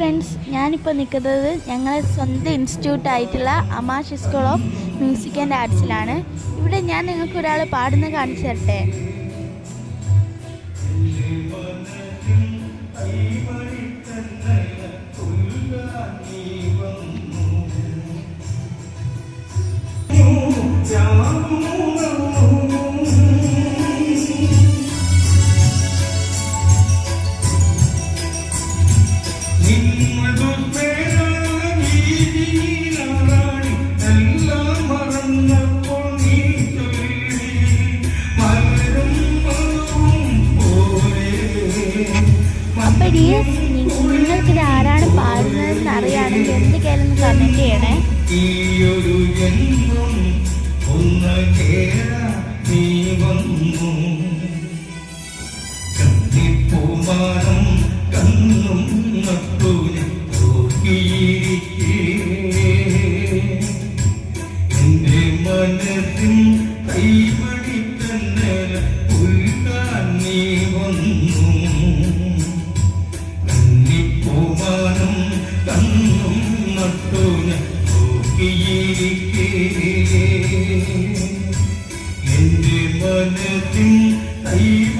Friends, ഞാനിപ്പോൾ നിൽക്കുന്നത് ഞങ്ങളെ സ്വന്തം ഇൻസ്റ്റിറ്റ്യൂട്ടായിട്ടുള്ള അമാഷ് സ്കൂൾ ഓഫ് മ്യൂസിക് ആൻഡ് ആർട്സിലാണ്. ഇവിടെ ഞാൻ നിങ്ങൾക്ക് ഒരാൾ പാടുന്നത് കാണിച്ചു തരട്ടെ. അപ്പോൾ നിങ്ങൾക്കിത് ആരാണ് പാടുന്നതെന്ന് അറിയുകയാണെങ്കിൽ എന്തൊക്കെയാണെന്ന് കമൻറ്റ് ചെയ്യണേ. എന്റെ മനസ്സിൻ